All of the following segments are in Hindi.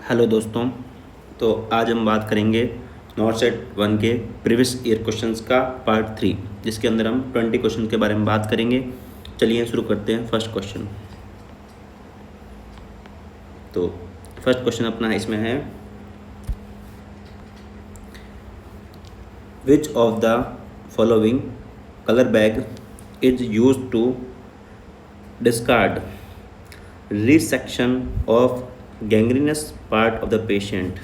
हेलो दोस्तों। तो आज हम बात करेंगे नॉट सेट 1 के प्रीवियस ईयर क्वेश्चंस का पार्ट 3, जिसके अंदर हम 20 क्वेश्चन के बारे में बात करेंगे। चलिए शुरू करते हैं। फर्स्ट क्वेश्चन, तो फर्स्ट क्वेश्चन अपना इसमें है, which of the following colour bag is use to discard resection of gangrenous part of the patient.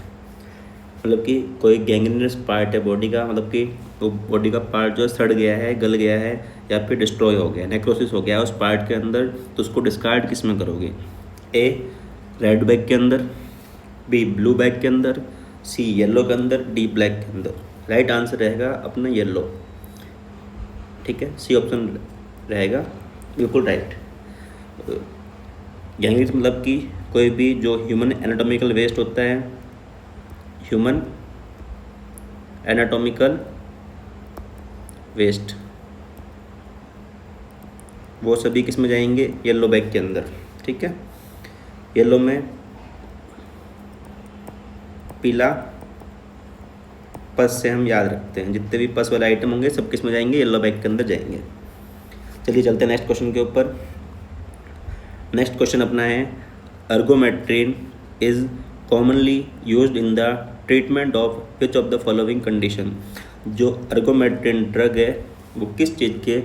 मतलब कि कोई गैंग्रीनस पार्ट है बॉडी का, मतलब कि वो बॉडी का पार्ट जो सड़ गया है, गल गया है या फिर डिस्ट्रॉय हो गया, नेक्रोसिस हो गया है उस पार्ट के अंदर, तो उसको डिस्कार्ड किस में करोगे? ए रेड बैग के अंदर, बी ब्लू बैग के अंदर, सी येलो के अंदर, डी ब्लैक के अंदर। राइट आंसर रहेगा अपना येलो। ठीक है, सी ऑप्शन रहेगा बिल्कुल राइट। गैंग्रीनस मतलब कि कोई भी जो ह्यूमन एनाटॉमिकल वेस्ट होता है, ह्यूमन एनाटॉमिकल वेस्ट, वो सभी किस में जाएंगे? येलो बैग के अंदर। ठीक है, येलो में पीला पस से हम याद रखते हैं, जितने भी पस वाले आइटम होंगे सब किस में जाएंगे? येलो बैग के अंदर जाएंगे। चलिए चलते हैं नेक्स्ट क्वेश्चन के ऊपर। नेक्स्ट क्वेश्चन अपना है, ergometrine is commonly used in the treatment of which of the following condition. जो अर्गोमेट्रिन ड्रग है वो किस चीज़ के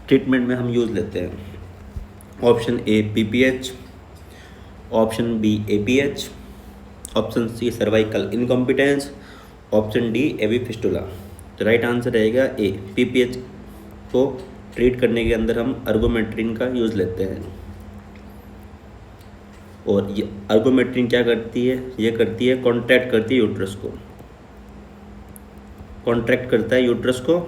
ट्रीटमेंट में हम यूज़ लेते हैं? Option A PPH, option B APH, option C cervical incompetence, option D AV fistula. तो राइट आंसर रहेगा ए, पीपीएच को ट्रीट करने के अंदर हम अर्गोमेट्रिन का यूज़ लेते हैं। और ये अर्गोमेट्रिन क्या करती है? ये करती है कॉन्ट्रैक्ट करती है यूट्रस को, कॉन्ट्रैक्ट करता है यूट्रस को,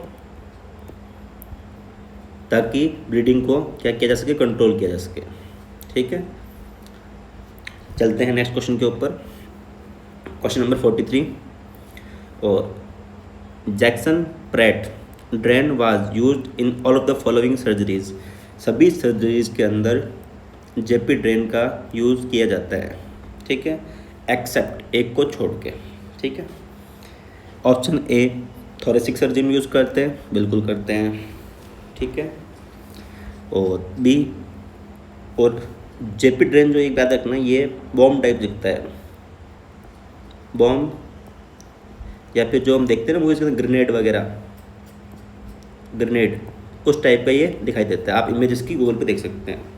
ताकि ब्लीडिंग को क्या किया जा सके? कंट्रोल किया जा सके। ठीक है, चलते हैं नेक्स्ट क्वेश्चन के ऊपर। क्वेश्चन नंबर 43, और Jackson Pratt drain was used in all of the following surgeries. सभी सर्जरीज के अंदर जेपी ड्रेन का यूज़ किया जाता है। ठीक है, एक्सेप्ट एक को छोड़ के। ठीक है, ऑप्शन ए थोरेसिक सर्जरी में यूज़ करते हैं, बिल्कुल करते हैं। ठीक है, और बी, और जेपी ड्रेन जो एक याद रखना, ये बॉम्ब टाइप दिखता है, बॉम्ब, या फिर जो हम देखते हैं ना मूवीज़ के अंदर ग्रेनेड वगैरह, ग्रेनेड उस टाइप का ये दिखाई देता है। आप इमेजेस की गूगल पे देख सकते हैं।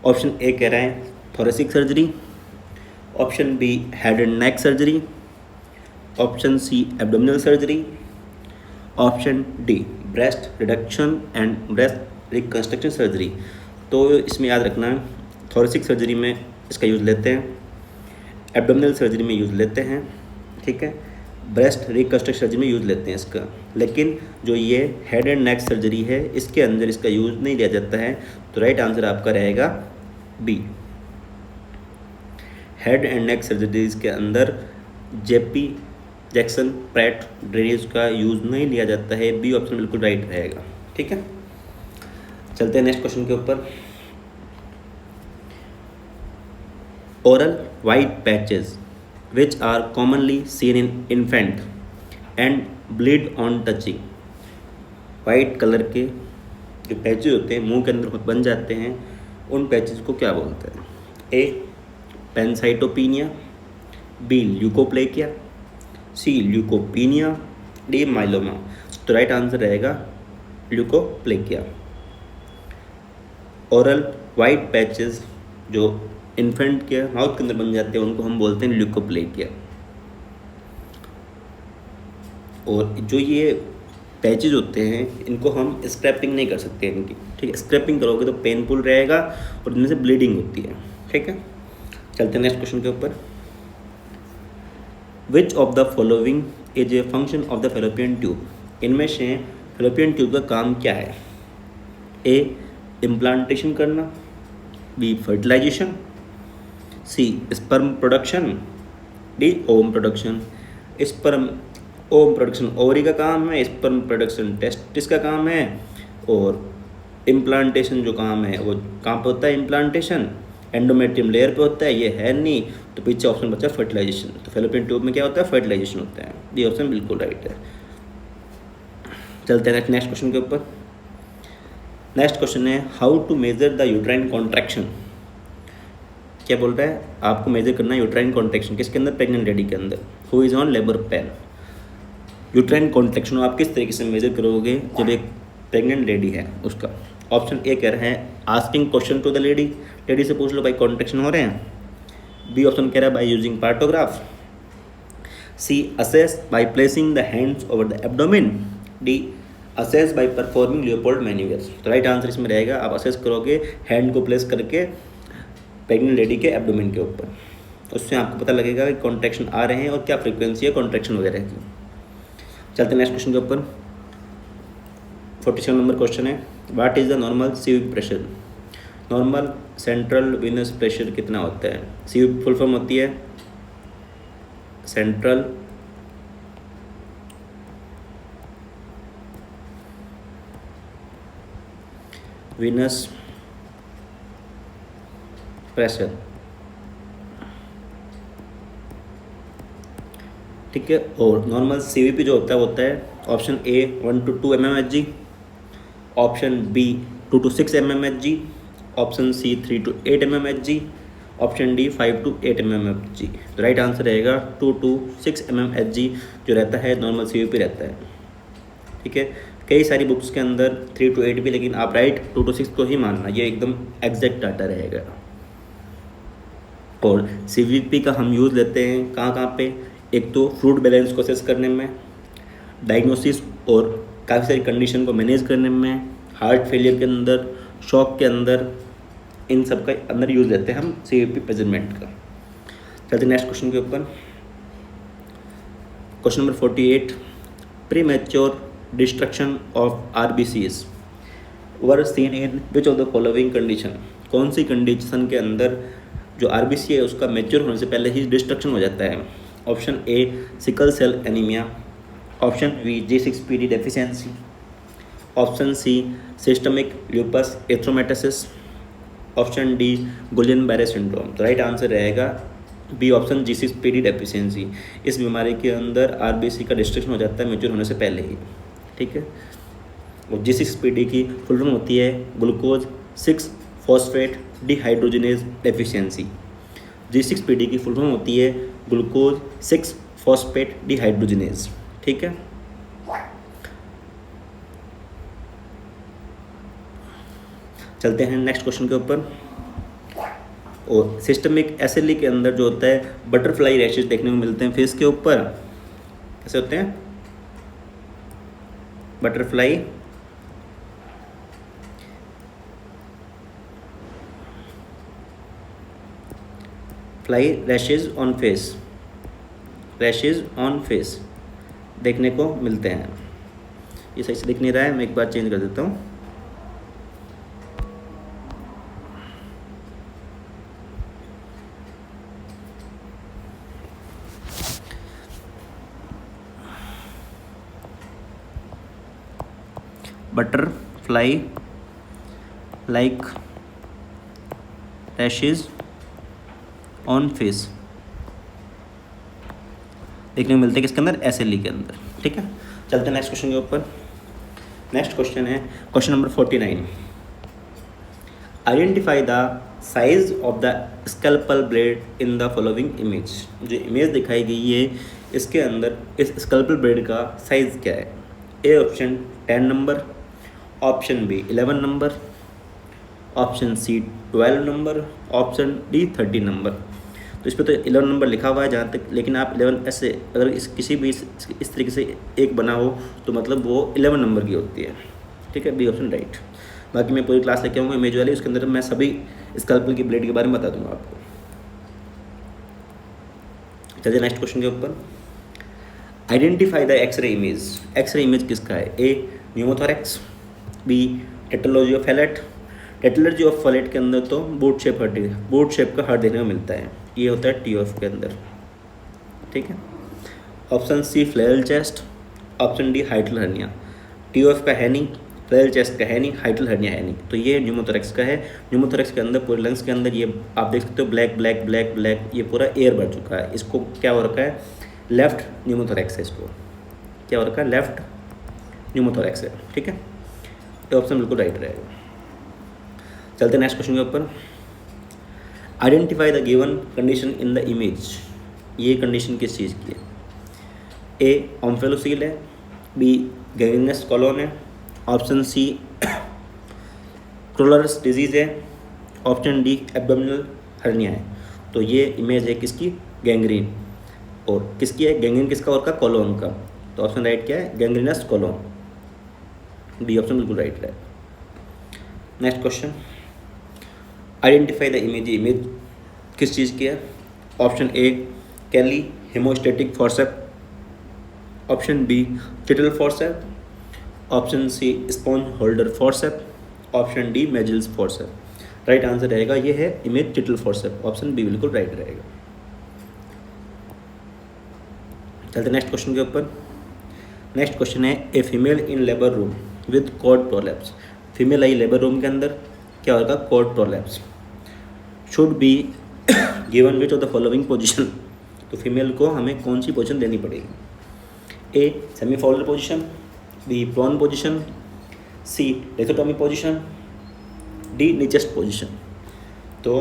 ऑप्शन ए कह रहा है thoracic surgery, option B head and neck surgery, option C abdominal surgery, option D breast reduction and breast reconstruction surgery. तो इसमें याद रखना, थोरेसिक सर्जरी में इसका यूज़ लेते हैं, एब्डोमिनल सर्जरी में यूज़ लेते हैं। ठीक है, ब्रेस्ट रिकंस्ट्रक्शन सर्जरी में यूज़ लेते हैं इसका, लेकिन जो ये हेड एंड नेक सर्जरी है इसके अंदर इसका यूज़ नहीं लिया जाता है। तो राइट आंसर आपका रहेगा B, head and neck surgeries के अंदर जेपी जैक्सन प्रैट ड्रेनेज का यूज़ नहीं लिया जाता है। बी ऑप्शन बिल्कुल राइट रहेगा। ठीक है, चलते हैं नेक्स्ट क्वेश्चन के ऊपर। Oral white patches which are commonly seen in infant and bleed on touching. White colour के जो पैचेज होते हैं मुंह के अंदर बन जाते हैं, उन पैचेज को क्या बोलते हैं? ए पेनसाइटोपिनिया, बी ल्यूकोप्लेकिया, सी ल्यूकोपीनिया, डी माइलोमा। तो राइट आंसर रहेगा ल्यूकोप्लेकिया। ओरल वाइट पैचेस जो इन्फेंट के माउथ के अंदर बन जाते हैं उनको हम बोलते हैं ल्यूकोप्लेकिया। और जो ये पैचेज होते हैं इनको हम स्क्रैपिंग नहीं कर सकते इनकी। ठीक है, स्क्रैपिंग करोगे तो पेनफुल रहेगा और इनमें से ब्लीडिंग होती है। ठीक है, चलते हैं नेक्स्ट क्वेश्चन के ऊपर। Which of the following is a function of the fallopian tube. इनमें से फैलोपियन ट्यूब का काम क्या है? ए इम्प्लांटेशन करना, B fertilisation, C sperm production, D ovum production. Sperm ovum production ovary का काम है, स्पर्म प्रोडक्शन टेस्टिस का काम है, और इम्प्लांटेशन जो काम है वो कहाँ पर होता है? इम्प्लांटेशन एंडोमेट्रियम लेयर पे होता है, ये है नहीं, तो पीछे ऑप्शन बचा फर्टिलाइजेशन। तो फैलोपियन ट्यूब में क्या होता है, फर्टिलाइजेशन होता है। ये ऑप्शन बिल्कुल राइट है। चलते हैं नेक्स्ट क्वेश्चन के ऊपर। नेक्स्ट क्वेश्चन है how to measure the uterine contraction. क्या बोल रहा है, आपको मेजर करना है यूट्राइन कॉन्ट्रैक्शन किसके अंदर, प्रेग्नेंट लेडी के अंदर, who is on labour pain. Uterine contraction आप किस तरीके से मेजर करोगे जब एक प्रेग्नेंट लेडी है उसका। ऑप्शन ए कह रहा है asking question to the lady, lady से पूछ लो भाई कॉन्ट्रैक्शन हो रहे हैं। बी ऑप्शन कह रहा है by using partograph. C assess by placing the hands over the abdomen. D assess by performing Leopold manoeuvres. तो राइट आंसर इसमें रहेगा आप असेस करोगे हैंड को प्लेस करके प्रेग्नेंट लेडी के एब्डोमेन के ऊपर, उससे आपको पता लगेगा कि कॉन्ट्रैक्शन आ रहे हैं और क्या फ्रीक्वेंसी है कॉन्ट्रैक्शन वगैरह की। चलते हैं नेक्स्ट क्वेश्चन के ऊपर। 47 नंबर क्वेश्चन है what is the normal CV pressure. Normal central Venus pressure कितना होता है। सीवी फुल फॉर्म होती है सेंट्रल विनस प्रेशर, ठीक है। और नॉर्मल सीवीपी जो होता है option A 1 to 2 mmHg, option B 2 to 6 mmHg, option C 3 to 8 mmHg, option D 5 to 8 mmHg। तो राइट आंसर रहेगा 2 to 6 mmHg जो रहता है नॉर्मल सीवीपी रहता है, ठीक है। कई सारी बुक्स के अंदर 3 to 8 भी, लेकिन आप राइट 2 to 6 को ही मानना, ये एकदम एग्जैक्ट डाटा रहेगा। और सीवीपी का हम यूज़ लेते हैं कहाँ पे, एक तो फ्लूइड बैलेंस को असेस करने में, डायग्नोसिस और काफ़ी सारी कंडीशन को मैनेज करने में, हार्ट फेलियर के अंदर, शॉक के अंदर, इन सब का अंदर यूज़ लेते हैं हम सीवीपी मेजरमेंट का। चलते नेक्स्ट क्वेश्चन के ऊपर। Question number 48 pre mature destruction of RBCs were seen in which of the following condition. कौन सी कंडीशन के अंदर जो RBC है उसका मैच्योर होने से पहले ही डिस्ट्रक्शन हो जाता है। Option A sickle cell anaemia, option B G6PD deficiency, option C systemic lupus erythematosus, option D Guillain Barre syndrome. तो राइट आंसर रहेगा बी ऑप्शन G6PD डेफिशिएंसी। इस बीमारी के अंदर RBC का डिस्ट्रक्शन हो जाता है मैच्योर होने से पहले ही, ठीक है। और G6PD की फुल फॉर्म होती है glucose 6 phosphate dehydrogenase deficiency. G6PD की फुल फॉर्म होती है ग्लूकोज 6 फॉस्फेट डिहाइड्रोजनेज, ठीक है। चलते हैं नेक्स्ट क्वेश्चन के ऊपर। और सिस्टमिक एसिली के अंदर जो होता है बटरफ्लाई रैशेस देखने को मिलते हैं फेस के ऊपर। कैसे होते हैं, butterfly rashes on face, rashes on face देखने को मिलते हैं। ये सही से दिख नहीं रहा है, मैं एक बार चेंज कर देता हूँ। Butterfly like rashes on face देखने को मिलते हैं किसके अंदर, एसएलई के अंदर, ठीक है। चलते हैं नेक्स्ट क्वेश्चन के ऊपर। नेक्स्ट क्वेश्चन है question number 49 identify the size of the scalpel blade in the following image. जो इमेज दिखाई गई है इसके अंदर इस स्कैल्पल ब्लेड का साइज क्या है। A option 10 number, option B 11 number, option C 12 number, option D 13 number. तो इस पर तो 11 नंबर लिखा हुआ है जहाँ तक, लेकिन आप 11 ऐसे अगर इस किसी भी इस तरीके से एक बना हो तो मतलब वो 11 नंबर की होती है, ठीक है। B option right. बाकी मैं पूरी क्लास लेके आऊँगा इमेज वाली, उसके अंदर मैं सभी स्कैल्पल की ब्लेड के बारे में बता दूंगा आपको। चलिए नेक्स्ट क्वेश्चन के ऊपर। Identify the x ray image. X ray image किसका है। A pneumothorax, B tetralogy of Fallot. Tetralogy of Fallot के अंदर तो बूट शेप हड्डी, बूट शेप का हार्ट देखने को मिलता है, ये होता है TOF के अंदर, ठीक है। Option C flail chest, option D hiatal hernia. TOF का है नहीं, पैरेलल चेस्ट का है नहीं, हाइड्रल हर्निया है नहीं, तो ये न्यूमोथोरैक्स का है। न्यूमोथोरैक्स के अंदर पूरे लंग्स के अंदर ये आप देख सकते हो ब्लैक ब्लैक ब्लैक ब्लैक, ये पूरा एयर भर चुका है। इसको क्या हो रखा है, लेफ्ट न्यूमोथोरैक्स है, इसको क्या हो रखा है, लेफ्ट न्यूमोथोरैक्स है। ठीक है, ये ऑप्शन बिल्कुल राइट रहेगा। चलते नेक्स्ट क्वेश्चन के ऊपर। Identify the given condition in the image. ये कंडीशन किस चीज़ की है? ए ओम्फेलोसील है, बी गैंग्रीनस कॉलोन है, ऑप्शन सी क्रोलर्स डिजीज़ है, ऑप्शन डी एब्डोमिनल हर्निया है। तो ये इमेज है किसकी, गैंग्रीन। और किसकी है, गैंग्रीन किसका और का, कॉलोन का। तो ऑप्शन राइट क्या है, गैंग्रीनस कॉलोन, बी ऑप्शन बिल्कुल राइट है। Next question, identify the image. Image किस चीज़ की है? Option A Kelly haemostatic forcep, option B tittle forcep, option C sponge holder forcep, option D Magill's forcep. Right answer रहेगा ये है image tittle forcep, option B बिल्कुल राइट रहेगा। चलते नेक्स्ट क्वेश्चन के ऊपर। नेक्स्ट क्वेश्चन है, a female in labour room with cord prolapse. Female I labour room के अंदर, क्या होगा, cord prolapse. Should be given which of the following position. तो फीमेल को हमें कौन सी पोजिशन देनी पड़ेगी? A semi Fowler position, B prone position, C lithotomy position, D knee chest position. तो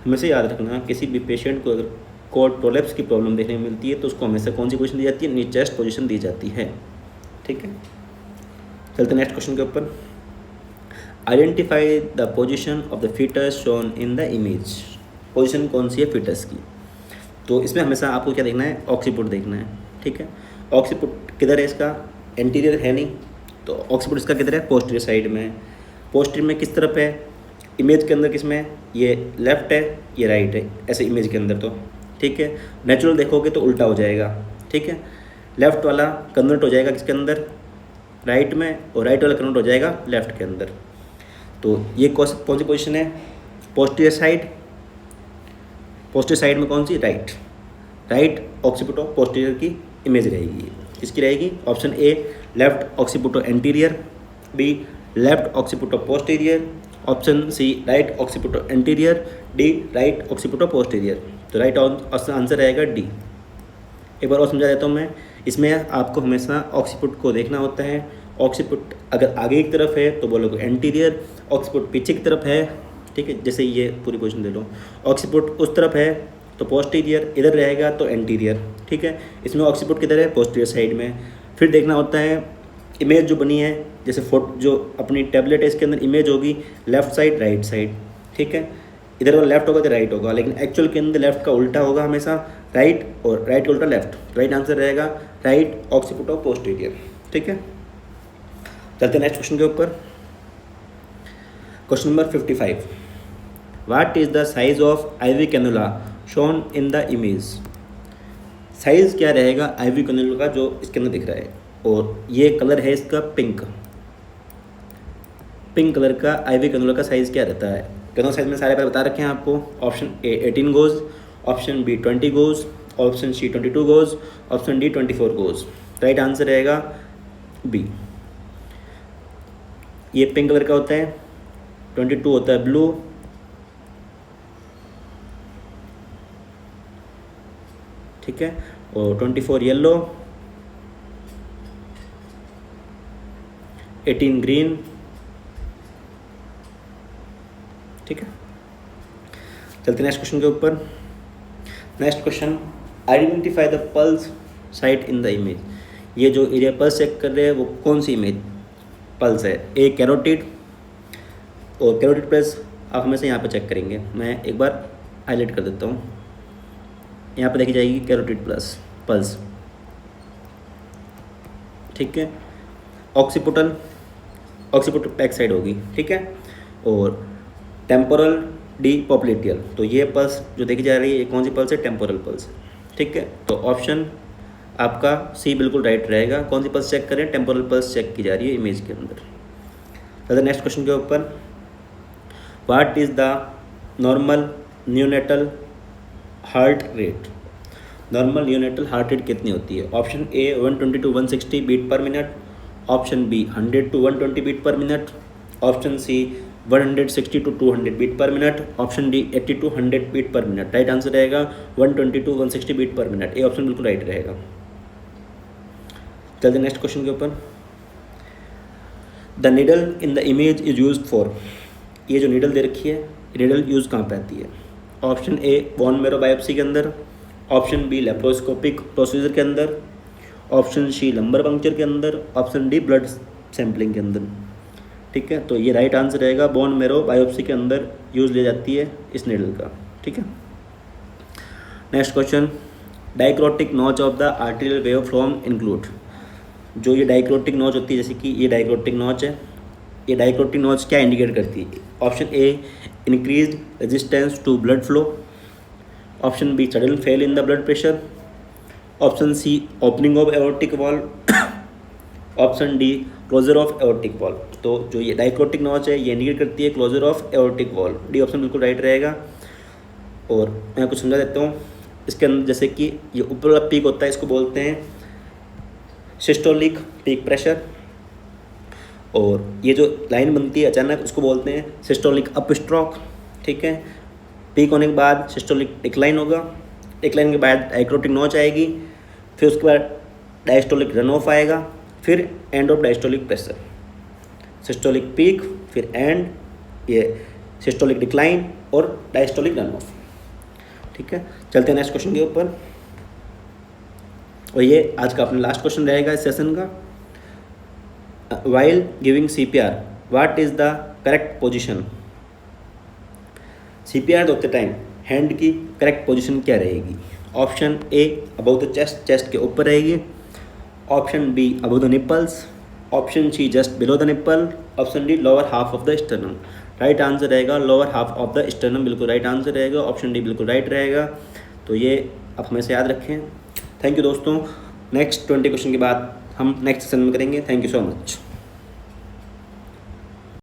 हमेशा याद रखना, किसी भी पेशेंट को अगर कॉर्ड प्रोलैप्स की प्रॉब्लम देखने को मिलती है तो उसको हमेशा कौन सी पोजिशन दी जाती है, नीचेस्ट पोजिशन दी जाती है। ठीक है, चलते नेक्स्ट क्वेश्चन के ऊपर। Identify the position of the foetus shown in the image. Position कौन सी है फीटस की? तो इसमें हमेशा आपको क्या देखना है, ऑक्सीपुट देखना है। ठीक है, ऑक्सीपुट किधर है इसका, एंटीरियर है नहीं, तो ऑक्सीपुट इसका किधर है, पोस्टीरियर साइड में है। पोस्टीरियर में किस तरफ है, इमेज के अंदर किस में है, ये लेफ्ट है, ये राइट है, ऐसे इमेज के अंदर। तो ठीक है, नेचुरल देखोगे तो उल्टा हो जाएगा। ठीक है, लेफ्ट वाला कन्वर्ट हो जाएगा किसके अंदर, राइट में, और राइट वाला कन्वर्ट हो जाएगा लेफ्ट के अंदर। तो ये कौन सी पोजीशन है, पोस्टीरियर साइड। पोस्टीरियर साइड में कौन सी, right. Right occiput of posterior की इमेज रहेगी। किसकी रहेगी? Option A left occiput of anterior, B left occiput of posterior, option C right occiput of anterior, D right occiput of posterior. तो राइट आंसर रहेगा डी। एक बार और समझा देता हूँ मैं। इसमें आपको हमेशा ऑक्सीपुट को देखना होता है। ऑक्सीपुट अगर आगे की तरफ है तो बोलोगे एंटीरियर, ऑक्सीपुट पीछे की तरफ है, ठीक है, जैसे ये पूरी पोजीशन ले लो, ऑक्सीपुट उस तरफ है तो पोस्टीरियर, इधर रहेगा तो एंटीरियर। ठीक है, इसमें ऑक्सीपुट किधर है, पोस्टीरियर साइड में। फिर देखना होता है इमेज जो बनी है, जैसे फोटो जो अपनी टैबलेट है इसके अंदर इमेज होगी लेफ्ट साइड राइट साइड। ठीक है, इधर वाला लेफ्ट होगा तो राइट होगा, लेकिन एक्चुअल के अंदर लेफ्ट का उल्टा होगा हमेशा, राइट, और राइट का उल्टा लेफ्ट। राइट आंसर रहेगा राइट ऑक्सीपुट ऑफ पोस्टीरियर। ठीक है, चलते नेक्स्ट क्वेश्चन के ऊपर। Question number 55, what is the size of IV cannula shown in the image. Size क्या रहेगा आईवी कैनुला का जो इसके अंदर दिख रहा है, और ये कलर है इसका पिंक। पिंक कलर का आईवी कैनुला का साइज़ क्या रहता है? कैनुला साइज में सारे बार बता रखे हैं आपको। Option A 18 gauge, option B 20 gauge, option C 22 gauge, option D 24 gauge. Right answer रहेगा बी। ये पिंक कलर का होता है, 22 होता है ब्लू, ठीक है, और 24 येलो, 18 ग्रीन। ठीक है, चलते नेक्स्ट क्वेश्चन के ऊपर। Next question, identify the pulse site in the image. ये जो एरिया पल्स चेक कर रहे हैं वो कौन सी इमेज पल्स है? ए कैरोटिड, और कैरोटिड प्लस आप हमेशा यहाँ पे चेक करेंगे। मैं एक बार हाईलाइट कर देता हूँ, यहाँ पे देखी जाएगी कैरोटिड प्लस पल्स। ठीक है, ऑक्सीपुटल, ऑक्सीपुटल बैक साइड होगी। ठीक है, और टेम्पोरल डी पॉपुलेटियल। तो ये पल्स जो देखी जा रही है ये कौन सी पल्स है? Temporal pulse. ठीक है, तो ऑप्शन आपका सी बिल्कुल राइट रहेगा। कौन सी पल्स चेक करें? टेम्पोरल पल्स चेक की जा रही है इमेज के अंदर। तो नेक्स्ट क्वेश्चन के ऊपर, what is the normal neonatal heart rate. Normal neonatal heart rate कितनी होती है? Option A 120 to 160 beat per minute, option B 100 to 120 beat per minute, option C 160 to 200 beat per minute, option D 80 to 100 beat per minute. Right answer रहेगा 120 to 160 बीट पर मिनट, ये ऑप्शन बिल्कुल राइट रहेगा। चलते नेक्स्ट क्वेश्चन के ऊपर। The needle in the image is use for, ये जो नीडल दे रखी है नीडल यूज़ कहाँ पे आती है? ऑप्शन ए बोन मैरो बायोप्सी के अंदर, ऑप्शन बी लेप्रोस्कोपिक प्रोसीजर के अंदर, ऑप्शन सी लंबर पंक्चर के अंदर, ऑप्शन डी ब्लड सैंपलिंग के अंदर। ठीक है, तो ये राइट आंसर रहेगा बोन मैरो बायोप्सी के अंदर यूज़ ली जाती है इस नीडल का। ठीक है, next question. Dicrotic notch of the arterial wave from include, जो ये डाइक्रोटिक नॉच होती है, जैसे कि ये डाइक्रोटिक नॉच है, ये डाइक्रोटिक नॉच क्या इंडिकेट करती है? Option A increase resistance to blood flow, option B sudden fall in the blood pressure, option C opening of aortic valve, option D closure of aortic valve. तो जो ये डाइक्रोटिक नॉच है ये इंडिकेट करती है closure of aortic valve, D option बिल्कुल राइट रहेगा। और मैं कुछ समझा देता हूँ इसके अंदर, जैसे कि ये ऊपर वाला पीक होता है इसको बोलते हैं सिस्टोलिक पीक प्रेशर, और ये जो लाइन बनती है अचानक उसको बोलते हैं सिस्टोलिक अप स्ट्रोक। ठीक है, पीक होने के बाद सिस्टोलिक डिक्लाइन होगा, डिक्लाइन के बाद डाइक्रोटिक नॉच आएगी, फिर उसके बाद डायस्टोलिक रन ऑफ आएगा, फिर end of diastolic pressure, systolic peak, फिर एंड, ये सिस्टोलिक डिक्लाइन और डायस्टोलिक रन ऑफ। ठीक है, चलते हैं नेक्स्ट क्वेश्चन के ऊपर, और ये आज का अपना लास्ट क्वेश्चन रहेगा इस सेशन का। While giving CPR, what is the correct position? CPR देते टाइम हैंड की करेक्ट पोजीशन क्या रहेगी? Option A above the chest, chest के ऊपर रहेगी, option B above the nipples, option C just below the nipple, option D lower half of the sternum. Right answer रहेगा lower half of the sternum, बिल्कुल राइट आंसर रहेगा, ऑप्शन डी बिल्कुल राइट रहेगा। तो ये आप हमेशा याद रखें। थैंक यू दोस्तों, नेक्स्ट 20 क्वेश्चन के बाद हम नेक्स्ट सेशन में करेंगे। Thank you so much.